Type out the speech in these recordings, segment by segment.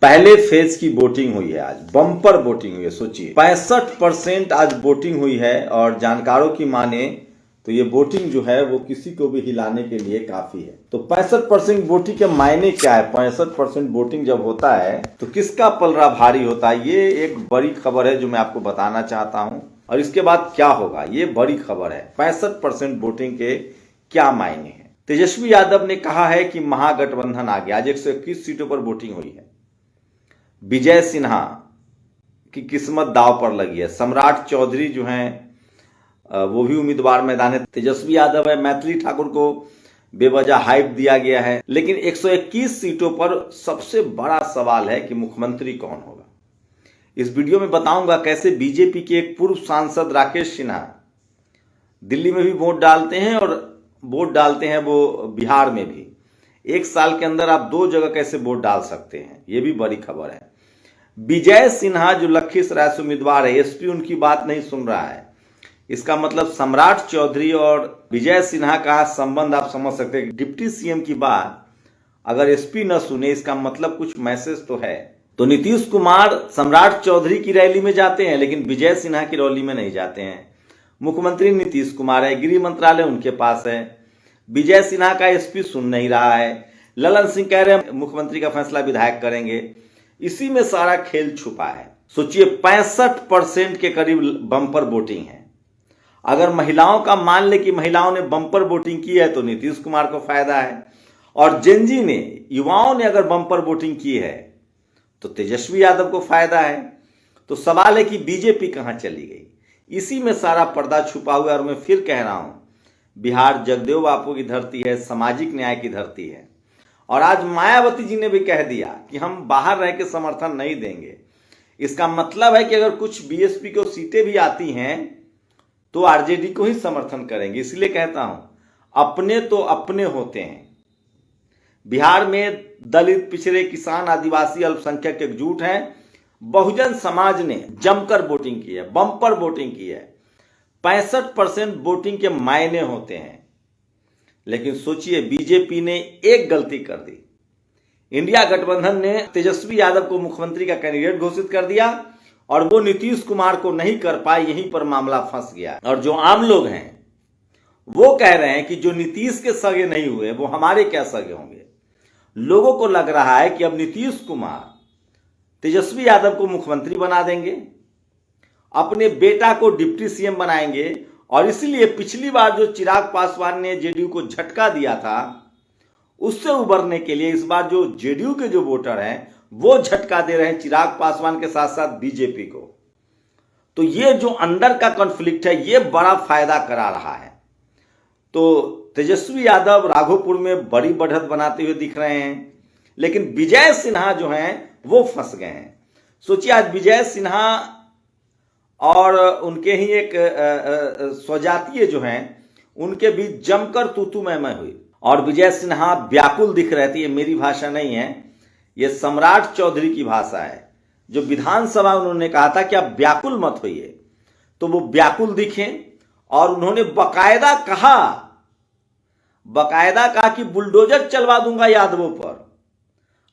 पहले फेज की वोटिंग हुई है, आज बम्पर वोटिंग हुई है। सोचिए 65% आज वोटिंग हुई है और जानकारों की माने तो ये वोटिंग जो है वो किसी को भी हिलाने के लिए काफी है। तो 65% वोटिंग के मायने क्या है? 65% वोटिंग जब होता है तो किसका पलड़ा भारी होता है? ये एक बड़ी खबर है जो मैं आपको बताना चाहता हूं। और इसके बाद क्या होगा, ये बड़ी खबर है। 65% वोटिंग के क्या मायने हैं? तेजस्वी यादव ने कहा है कि महागठबंधन आ गया। आज 121 सीटों पर वोटिंग हुई है। विजय सिन्हा की किस्मत दांव पर लगी है। सम्राट चौधरी जो हैं वो भी उम्मीदवार मैदान है। तेजस्वी यादव है। मैथिली ठाकुर को बेवजह हाइप दिया गया है। लेकिन 121 सीटों पर सबसे बड़ा सवाल है कि मुख्यमंत्री कौन होगा। इस वीडियो में बताऊंगा कैसे बीजेपी के एक पूर्व सांसद राकेश सिन्हा दिल्ली में भी वोट डालते हैं और वोट डालते हैं वो बिहार में भी। एक साल के अंदर आप 2 जगह कैसे वोट डाल सकते हैं, ये भी बड़ी खबर है। विजय सिन्हा जो लखीसराय से उम्मीदवार है, एसपी उनकी बात नहीं सुन रहा है। इसका मतलब सम्राट चौधरी और विजय सिन्हा का संबंध आप समझ सकते हैं। डिप्टी सीएम की बात अगर एसपी न सुने, इसका मतलब कुछ मैसेज तो है। तो नीतीश कुमार सम्राट चौधरी की रैली में जाते हैं लेकिन विजय सिन्हा की रैली में नहीं जाते हैं। मुख्यमंत्री नीतीश कुमार है, गृह मंत्रालय उनके पास है। विजय सिन्हा का एसपी सुन नहीं रहा है। ललन सिंह कह रहे हैं मुख्यमंत्री का फैसला विधायक करेंगे। इसी में सारा खेल छुपा है। सोचिए 65% के करीब बम्पर वोटिंग है। अगर महिलाओं का मान ले कि महिलाओं ने बम्पर वोटिंग की है तो नीतीश कुमार को फायदा है, और जेनजी ने, युवाओं ने अगर बम्पर वोटिंग की है तो तेजस्वी यादव को फायदा है। तो सवाल है कि बीजेपी कहां चली गई? इसी में सारा पर्दा छुपा हुआ है। और मैं फिर कह रहा हूं, बिहार जगदेव बापू की धरती है, सामाजिक न्याय की धरती है। और आज मायावती जी ने भी कह दिया कि हम बाहर रह के समर्थन नहीं देंगे। इसका मतलब है कि अगर कुछ बीएसपी को सीटें भी आती हैं तो आरजेडी को ही समर्थन करेंगे। इसलिए कहता हूं, अपने तो अपने होते हैं। बिहार में दलित, पिछड़े, किसान, आदिवासी, अल्पसंख्यक एकजुट हैं। बहुजन समाज ने जमकर वोटिंग की है, बम्पर वोटिंग की है। 65% वोटिंग के मायने होते हैं। लेकिन सोचिए बीजेपी ने एक गलती कर दी। इंडिया गठबंधन ने तेजस्वी यादव को मुख्यमंत्री का कैंडिडेट घोषित कर दिया और वो नीतीश कुमार को नहीं कर पाए। यहीं पर मामला फंस गया। और जो आम लोग हैं वो कह रहे हैं कि जो नीतीश के सगे नहीं हुए वो हमारे क्या सगे होंगे। लोगों को लग रहा है कि अब नीतीश कुमार तेजस्वी यादव को मुख्यमंत्री बना देंगे, अपने बेटा को डिप्टी सीएम बनाएंगे। और इसीलिए पिछली बार जो चिराग पासवान ने जेडीयू को झटका दिया था, उससे उबरने के लिए इस बार जो जेडीयू के जो वोटर हैं वो झटका दे रहे हैं चिराग पासवान के साथ साथ बीजेपी को। तो ये जो अंदर का कॉन्फ्लिक्ट है ये बड़ा फायदा करा रहा है। तो तेजस्वी यादव राघोपुर में बड़ी बढ़त बनाते हुए दिख रहे हैं, लेकिन विजय सिन्हा जो हैं वो फंस गए हैं। सोचिए आज विजय सिन्हा और उनके ही एक स्वजातीय जो हैं उनके बीच जमकर तूतू मैं हुई। और विजय सिन्हा व्याकुल दिख रहे थे। ये मेरी भाषा नहीं है, ये सम्राट चौधरी की भाषा है। जो विधानसभा उन्होंने कहा था कि आप व्याकुल मत होइए, तो वो व्याकुल दिखे। और उन्होंने बकायदा कहा कि बुलडोजर चलवा दूंगा यादवों पर।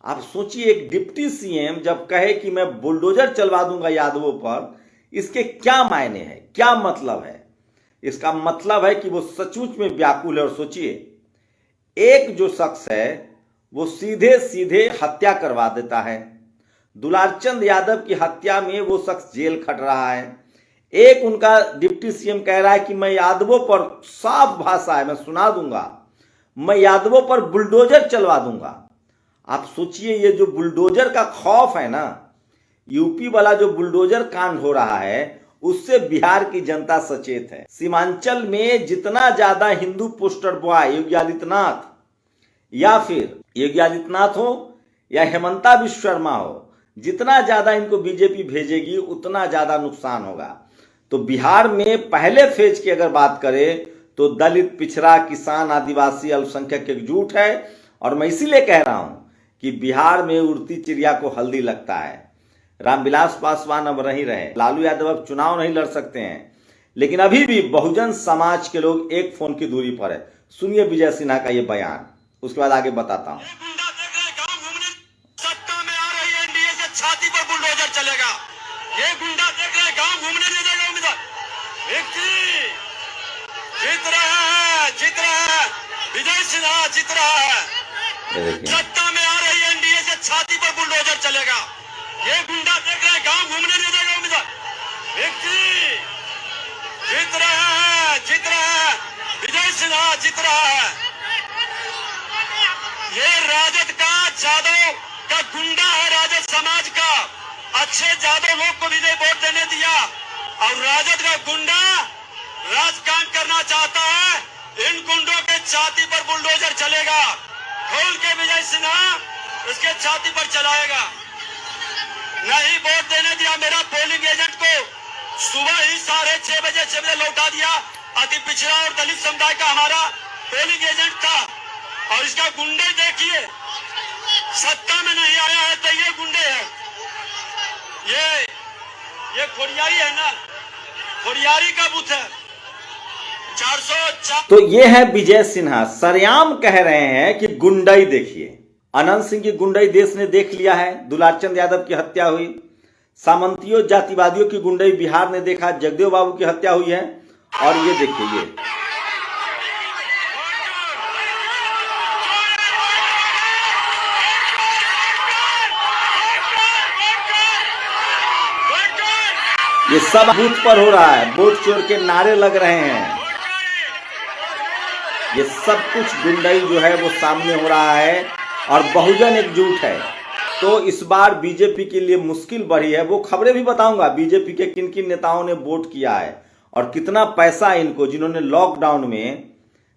आप सोचिए एक डिप्टी सीएम जब कहे कि मैं बुलडोजर चलवा दूंगा यादवों पर, इसके क्या मायने हैं, क्या मतलब है? इसका मतलब है कि वो सचमुच में व्याकुल है। और सोचिए एक जो शख्स है वो सीधे सीधे हत्या करवा देता है। दुलारचंद यादव की हत्या में वो शख्स जेल खट रहा है। एक उनका डिप्टी सीएम कह रहा है कि मैं यादवों पर, साफ भाषा है, मैं सुना दूंगा, मैं यादवों पर बुलडोजर चलवा दूंगा। आप सोचिए ये जो बुलडोजर का खौफ है ना, यूपी वाला जो बुलडोजर कांड हो रहा है उससे बिहार की जनता सचेत है। सीमांचल में जितना ज्यादा हिंदू पोस्टर बॉय योगी आदित्यनाथ, या फिर योगी आदित्यनाथ हो या हेमंता विश्व शर्मा हो, जितना ज्यादा इनको बीजेपी भेजेगी उतना ज्यादा नुकसान होगा। तो बिहार में पहले फेज की अगर बात करें तो दलित, पिछड़ा, किसान, आदिवासी, अल्पसंख्यक एकजुट है। और मैं इसीलिए कह रहा हूं कि बिहार में उड़ती चिड़िया को हल्दी लगता है। रामविलास पासवान अब नहीं रहे, लालू यादव अब चुनाव नहीं लड़ सकते हैं, लेकिन अभी भी बहुजन समाज के लोग एक फोन की दूरी पर है। सुनिए विजय सिन्हा का ये बयान, उसके बाद आगे बताता हूं। सत्ता में आ रही एनडीए छाती पर बुलडोजर चलेगा। ये गुंडा देख रहे गांव घूमने नहीं देगा उम्मीदवार। जीत रहा है विजय सिन्हा जीत रहा है। सत्ता में आ रही एनडीए से छाती पर बुलडोजर चलेगा। ये गुंडा देख रहे गांव घूमने नहीं देगा उम्मीदवार। जीत रहा है विजय सिन्हा जीत रहा है। ये राजद का जादव का गुंडा है, राजद समाज का। अच्छे जादव लोग को विजय वोट देने दिया और राजद का गुंडा राजकांड करना चाहता है। इन गुंडों के छाती पर बुलडोजर चलेगा। खोल के विजय सिन्हा इसके छाती पर चलाएगा। नहीं वोट देने दिया मेरा पोलिंग एजेंट को। सुबह ही 6:30 बजे लौटा दिया। अति पिछड़ा और दलित समुदाय का हमारा पोलिंग एजेंट था और इसका गुंडे देखिए, सत्ता में नहीं आया है तो ये गुंडे हैं। ये खोड़ियारी है ना, खोड़ियारी का बूथ है। 404। तो ये है विजय सिन्हा, सरेआम कह रहे हैं कि गुंडाई देखिए। अनंत सिंह की गुंडाई देश ने देख लिया है। दुलारचंद यादव की हत्या हुई, सामंतियों जातिवादियों की गुंडाई बिहार ने देखा, जगदेव बाबू की हत्या हुई है। और ये देखिए, ये सब बूथ पर हो रहा है। वोट चोर के नारे लग रहे हैं। ये सब कुछ गुंडाई जो है वो सामने हो रहा है और बहुजन एकजुट है। तो इस बार बीजेपी के लिए मुश्किल बढ़ी है। वो खबरें भी बताऊंगा बीजेपी के किन किन नेताओं ने वोट किया है और कितना पैसा इनको, जिन्होंने लॉकडाउन में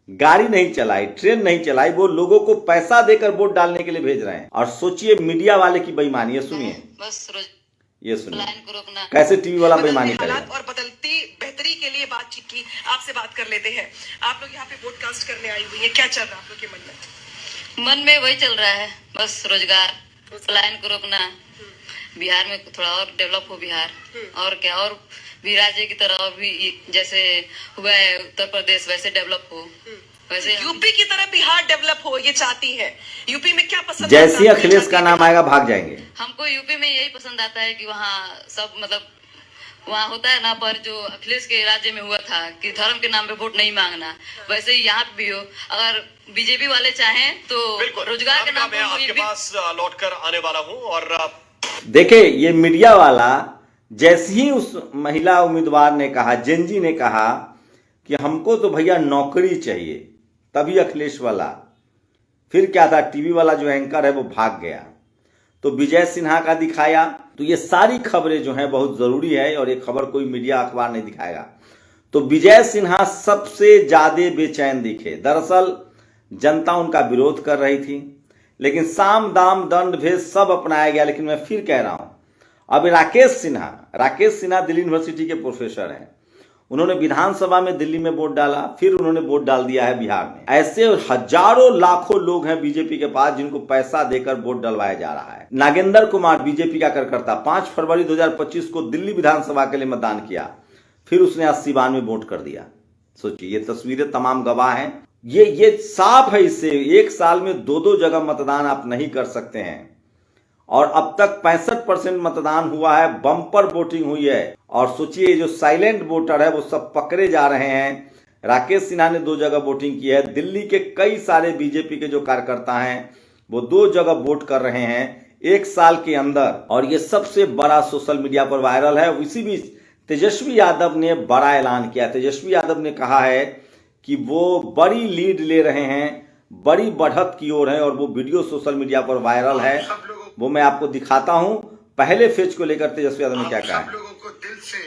गाड़ी नहीं चलाई, ट्रेन नहीं चलाई, वो लोगों को पैसा देकर वोट डालने के लिए भेज रहे हैं। और सोचिए मीडिया वाले की बेईमानी। ये सुनिए, ये सुनिए कैसे टीवी वाला बेईमानी करेगा। और बदलती बेहतरी के लिए बातचीत की, आपसे बात कर लेते हैं। आप लोग यहाँ पे वोटकास्ट करने आई हुई है, क्या चल रहा है आप लोग के मन में? वही चल रहा है, बस रोजगार, पलायन को रोकना, बिहार में थोड़ा और डेवलप हो बिहार, और क्या, और भी राज्य की तरह भी जैसे हुआ है उत्तर प्रदेश वैसे डेवलप हो। वैसे यूपी की तरह बिहार डेवलप हो ये चाहती है। यूपी में क्या पसंद? जैसे अखिलेश का नाम आएगा भाग जाएंगे। हमको यूपी में यही पसंद आता है कि वहाँ सब मतलब वहाँ होता है ना, पर जो अखिलेश के राज्य में हुआ था कि धर्म के नाम पे वोट नहीं मांगना, वैसे ही यहाँ भी हो। अगर बीजेपी वाले चाहें तो रोजगार के नाम पे आपके पास लौट कर आने वाला हूँ। और देखे, ये मीडिया वाला जैसे ही उस महिला उम्मीदवार ने कहा, जेनजी ने कहा कि हमको तो भैया नौकरी चाहिए, तभी अखिलेश वाला, फिर क्या था, टीवी वाला जो एंकर है वो भाग गया। तो विजय सिन्हा का दिखाया। तो ये सारी खबरें जो हैं बहुत जरूरी है और ये खबर कोई मीडिया अखबार नहीं दिखाएगा। तो विजय सिन्हा सबसे ज्यादा बेचैन दिखे। दरअसल जनता उनका विरोध कर रही थी, लेकिन साम दाम दंड भेद सब अपनाया गया। लेकिन मैं फिर कह रहा हूं, अब राकेश सिन्हा दिल्ली यूनिवर्सिटी के प्रोफेसर हैं। उन्होंने विधानसभा में दिल्ली में वोट डाला, फिर उन्होंने वोट डाल दिया है बिहार में। ऐसे हजारों लाखों लोग हैं बीजेपी के पास जिनको पैसा देकर वोट डलवाया जा रहा है। नागेंद्र कुमार बीजेपी का कार्यकर्ता 5 फरवरी 2025 को दिल्ली विधानसभा के लिए मतदान किया, फिर उसने 80-92 वोट कर दिया। सोचिए, ये तस्वीरें तमाम गवाह हैं। ये साफ है। इससे एक साल में 2-2 जगह मतदान आप नहीं कर सकते हैं। और अब तक 65% मतदान हुआ है, बम्पर वोटिंग हुई है। और सोचिए, जो साइलेंट वोटर है वो सब पकड़े जा रहे हैं। राकेश सिन्हा ने 2 जगह वोटिंग की है। दिल्ली के कई सारे बीजेपी के जो कार्यकर्ता हैं वो 2 जगह वोट कर रहे हैं 1 साल के अंदर। और ये सबसे बड़ा सोशल मीडिया पर वायरल है। इसी बीच तेजस्वी यादव ने बड़ा ऐलान किया। तेजस्वी यादव ने कहा है कि वो बड़ी लीड ले रहे हैं, बड़ी बढ़त की ओर है। और वो वीडियो सोशल मीडिया पर वायरल है, वो मैं आपको दिखाता हूं। पहले फेज को लेकर तेजस्वी यादव ने क्या कहा है। सब लोगों को दिल से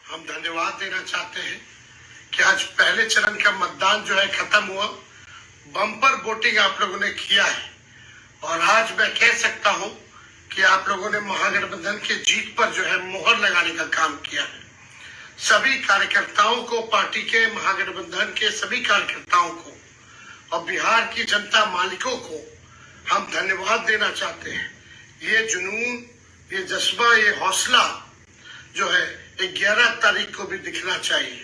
हम धन्यवाद देना चाहते हैं कि आज पहले चरण का मतदान जो है खत्म हुआ। बम्पर वोटिंग आप लोगों ने किया है और आज मैं कह सकता हूं कि आप लोगों ने महागठबंधन की जीत पर जो है मोहर लगाने का काम किया है। सभी कार्यकर्ताओं को, पार्टी के, महागठबंधन के सभी कार्यकर्ताओं को और बिहार की जनता मालिकों को हम धन्यवाद देना चाहते हैं। ये जुनून, ये जज्बा, ये हौसला जो है 11 तारीख को भी दिखना चाहिए।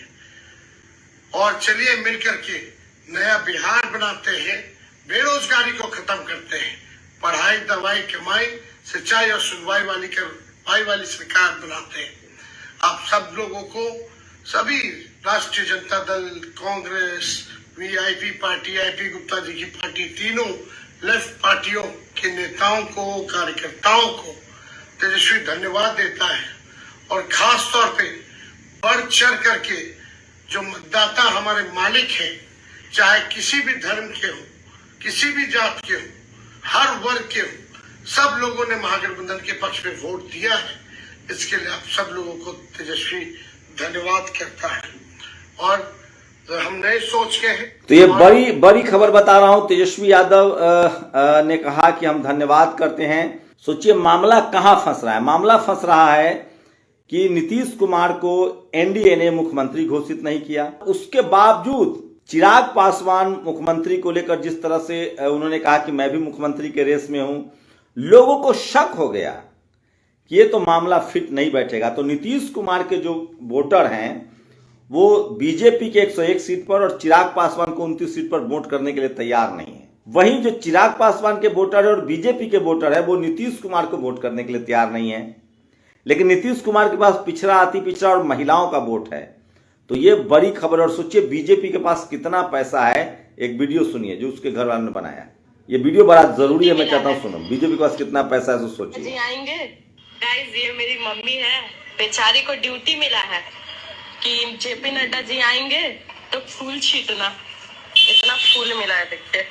और चलिए मिलकर के नया बिहार बनाते हैं, बेरोजगारी को खत्म करते हैं, पढ़ाई, दवाई, कमाई सच्चाई और सुनवाई वाली सरकार बनाते हैं। आप सब लोगों को, सभी Rashtriya Janata Dal, Congress, VIP party, IP Gupta ji की पार्टी, तीनों लेफ्ट पार्टियों के नेताओं को, कार्यकर्ताओं को तेजस्वी धन्यवाद देता है। और खास तौर पे बढ़ चढ़ करके जो मतदाता हमारे मालिक हैं, चाहे किसी भी धर्म के हो, किसी भी जात के हो, हर वर्ग के हो, सब लोगों ने महागठबंधन के पक्ष में वोट दिया है। इसके लिए आप सब लोगों को तेजस्वी धन्यवाद करता है। और हम नए सोच के हैं। तो ये बड़ी खबर बता रहा हूं, तेजस्वी यादव ने कहा कि हम धन्यवाद करते हैं। सोचिए मामला कहां फंस रहा है। मामला फंस रहा है कि नीतीश कुमार को एनडीए ने मुख्यमंत्री घोषित नहीं किया, उसके बावजूद चिराग पासवान मुख्यमंत्री को लेकर जिस तरह से उन्होंने कहा कि मैं भी मुख्यमंत्री के रेस में हूं, लोगों को शक हो गया कि ये तो मामला फिट नहीं बैठेगा। तो नीतीश कुमार के जो वोटर हैं वो बीजेपी के 101 सीट पर और चिराग पासवान को 29 सीट पर वोट करने के लिए तैयार नहीं है। वहीं जो चिराग पासवान के वोटर है और बीजेपी के वोटर है वो नीतीश कुमार को वोट करने के लिए तैयार नहीं है। लेकिन नीतीश कुमार के पास पिछड़ा, अति पिछड़ा और महिलाओं का वोट है। तो ये बड़ी खबर। और सोचिए बीजेपी के पास कितना पैसा है। एक वीडियो सुनिए जो उसके घर वालों ने बनाया। ये वीडियो बड़ा जरूरी है, मैं चाहता हूँ सुनो। बीजेपी के पास कितना पैसा है तो सोचिए। जी आएंगे गाइस, ये मेरी मम्मी है, बेचारी को ड्यूटी मिला है कि जेपी नड्डा जी आएंगे तो फूल छीटना। इतना फूल मिला है देखिए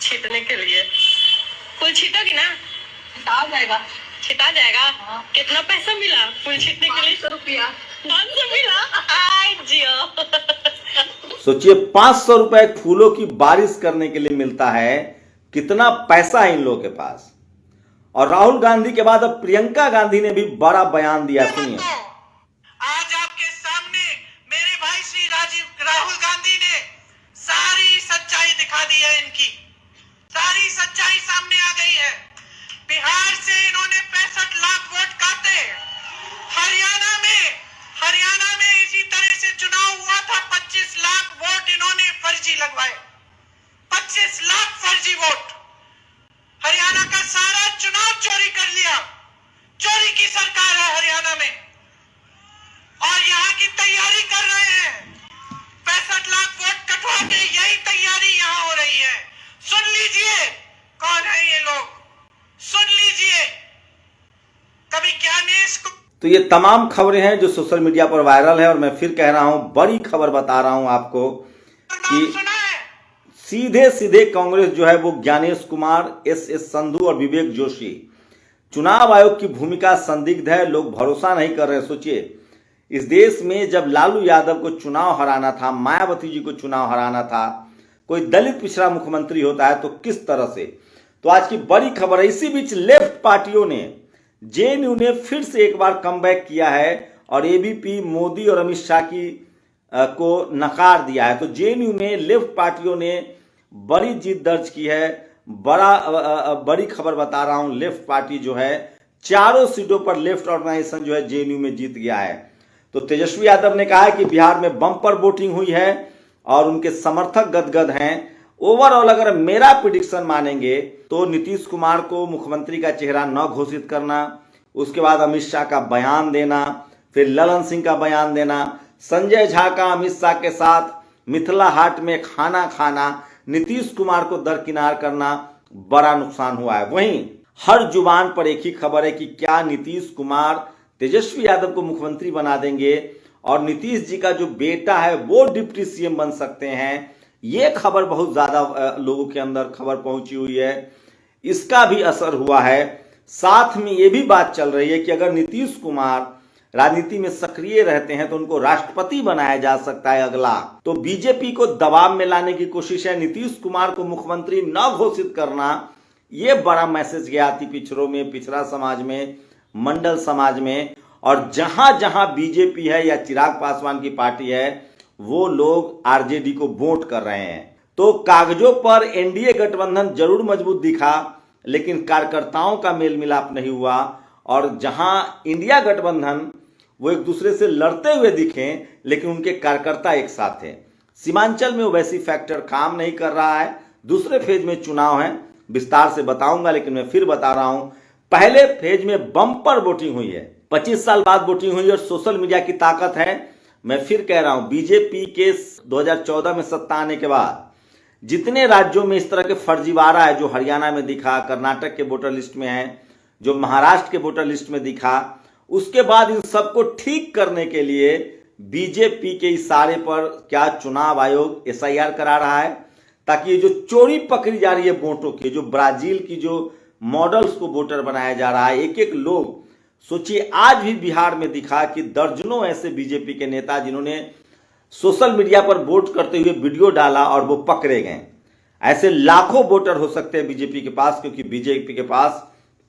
छीटने के लिए। फूल छीटोगी ना? छिटा जाएगा। हाँ। कितना पैसा मिला फूल छीटने के लिए? 500 रुपया। 500 मिला? आय जियो। सोचिए 500 रुपए फूलों की बारिश करने के लिए मिलता है। कितना पैसा है इन लोगों के पास। और राहुल गांधी के बाद अब प्रियंका गांधी ने भी बड़ा बयान दिया, सुनिए। आज आपके सामने मेरे भाई श्री राहुल गांधी ने सारी सच्चाई दिखा दी है। इनकी सारी सच्चाई सामने आ गई है। बिहार से इन्होंने 65 लाख वोट काटे। हरियाणा में इसी तरह से चुनाव हुआ था। 25 लाख वोट इन्होंने फर्जी लगवाए। 25 लाख फर्जी वोट। हरियाणा का सारा चुनाव चोरी कर लिया। चोरी की सरकार है हरियाणा में। और यहाँ की तैयारी कर रहे हैं। 65 लाख वोट कटवा के यही तैयारी यहाँ हो रही है। सुन लीजिए कौन है ये लोग, सुन लीजिए। कभी ज्ञानेश को। तो ये तमाम खबरें हैं जो सोशल मीडिया पर वायरल है। और मैं फिर कह रहा हूं, बड़ी खबर बता रहा हूं आपको कि सीधे सीधे कांग्रेस जो है वो ज्ञानेश कुमार, एस संधू और विवेक जोशी, चुनाव आयोग की भूमिका संदिग्ध है। लोग भरोसा नहीं कर रहे। सोचिए इस देश में जब लालू यादव को चुनाव हराना था, मायावती जी को चुनाव हराना था, कोई दलित पिछड़ा मुख्यमंत्री होता है तो किस तरह से। तो आज की बड़ी खबर है। इसी बीच लेफ्ट पार्टियों ने, जेएनयू ने फिर से एक बार कमबैक किया है और एबीपी मोदी और अमित शाह की को नकार दिया है। तो जेएनयू में लेफ्ट पार्टियों ने बड़ी जीत दर्ज की है। बड़ी खबर बता रहा हूं, लेफ्ट पार्टी जो है 4 सीटों पर लेफ्ट ऑर्गेनाइजेशन जो है जेएनयू में जीत गया है। तो तेजस्वी यादव ने कहा है कि बिहार में बम्पर वोटिंग हुई है और उनके समर्थक गदगद हैं। ओवरऑल अगर मेरा प्रिडिक्शन मानेंगे तो नीतीश कुमार को मुख्यमंत्री का चेहरा न घोषित करना, उसके बाद अमित शाह का बयान देना, फिर ललन सिंह का बयान देना, संजय झा का अमित शाह के साथ मिथिला हाट में खाना खाना, नीतीश कुमार को दरकिनार करना, बड़ा नुकसान हुआ है। वहीं हर जुबान पर एक ही खबर है कि क्या नीतीश कुमार तेजस्वी यादव को मुख्यमंत्री बना देंगे और नीतीश जी का जो बेटा है वो डिप्टी सीएम बन सकते हैं। ये खबर बहुत ज्यादा लोगों के अंदर खबर पहुंची हुई है, इसका भी असर हुआ है। साथ में ये भी बात चल रही है कि अगर नीतीश कुमार राजनीति में सक्रिय रहते हैं तो उनको राष्ट्रपति बनाया जा सकता है अगला। तो बीजेपी को दबाव में लाने की कोशिश है, नीतीश कुमार को मुख्यमंत्री न घोषित करना। ये बड़ा मैसेज गया अति पिछड़ों में, पिछड़ा समाज में, मंडल समाज में। और जहां जहां बीजेपी है या चिराग पासवान की पार्टी है वो लोग आरजेडी को वोट कर रहे हैं। तो कागजों पर एनडीए गठबंधन जरूर मजबूत दिखा, लेकिन कार्यकर्ताओं का मेल मिलाप नहीं हुआ। और जहां इंडिया गठबंधन वो एक दूसरे से लड़ते हुए दिखे, लेकिन उनके कार्यकर्ता एक साथ थे। सीमांचल में वो वैसी फैक्टर काम नहीं कर रहा है। दूसरे फेज में चुनाव है, विस्तार से बताऊंगा, लेकिन मैं फिर बता रहा हूं पहले फेज में बम्पर वोटिंग हुई है, 25 साल बाद वोटिंग हुई और सोशल मीडिया की ताकत है। मैं फिर कह रहा हूं, बीजेपी के 2014 में सत्ता आने के बाद जितने राज्यों में इस तरह के फर्जीवाड़ा है, जो हरियाणा में दिखा, कर्नाटक के वोटर लिस्ट में है, जो महाराष्ट्र के वोटर लिस्ट में दिखा, उसके बाद इन सबको ठीक करने के लिए बीजेपी के इशारे पर क्या चुनाव आयोग SIR करा रहा है, ताकि ये जो चोरी पकड़ी जा रही है वोटों की, जो ब्राजील की जो मॉडल्स को वोटर बनाया जा रहा है, एक एक लोग, सोचिए आज भी बिहार में दिखा कि दर्जनों ऐसे बीजेपी के नेता जिन्होंने सोशल मीडिया पर वोट करते हुए वीडियो डाला और वो पकड़े गए। ऐसे लाखों वोटर हो सकते हैं बीजेपी के पास, क्योंकि बीजेपी के पास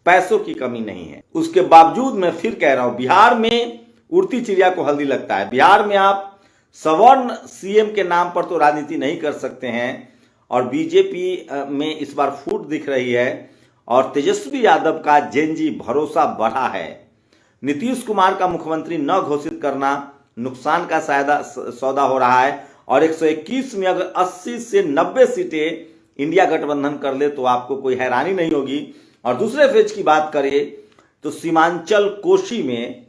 पैसों की कमी नहीं है। उसके बावजूद मैं फिर कह रहा हूं, बिहार में उड़ती चिड़िया को हल्दी लगता है। बिहार में आप सवर्ण CM के नाम पर तो राजनीति नहीं कर सकते हैं और बीजेपी में इस बार फूट दिख रही है और तेजस्वी यादव का जेनजी भरोसा बढ़ा है। नीतीश कुमार का मुख्यमंत्री न घोषित करना नुकसान का सौदा हो रहा है और 121 में अगर 80 से 90 सीटें इंडिया गठबंधन कर ले तो आपको कोई हैरानी नहीं होगी। और दूसरे फेज की बात करें तो सीमांचल कोशी में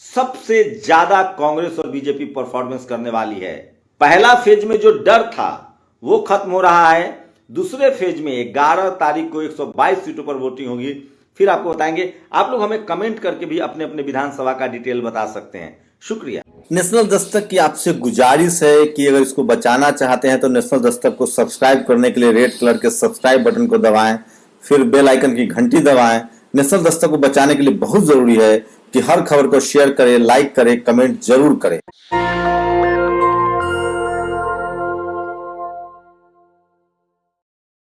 सबसे ज्यादा कांग्रेस और बीजेपी परफॉर्मेंस करने वाली है। पहला फेज में जो डर था वो खत्म हो रहा है। दूसरे फेज में 11 तारीख को 122 सीटों पर वोटिंग होगी, फिर आपको बताएंगे। आप लोग हमें कमेंट करके भी अपने अपने विधानसभा का डिटेल बता सकते हैं। शुक्रिया। नेशनल दस्तक की आपसे गुजारिश है कि अगर इसको बचाना चाहते हैं तो नेशनल दस्तक को सब्सक्राइब करने के लिए रेड कलर के सब्सक्राइब बटन को दबाएं, फिर बेल आइकन की घंटी दबाएं। नेशनल दस्तक को बचाने के लिए बहुत जरूरी है कि हर खबर को शेयर करें, लाइक करें, कमेंट जरूर करें।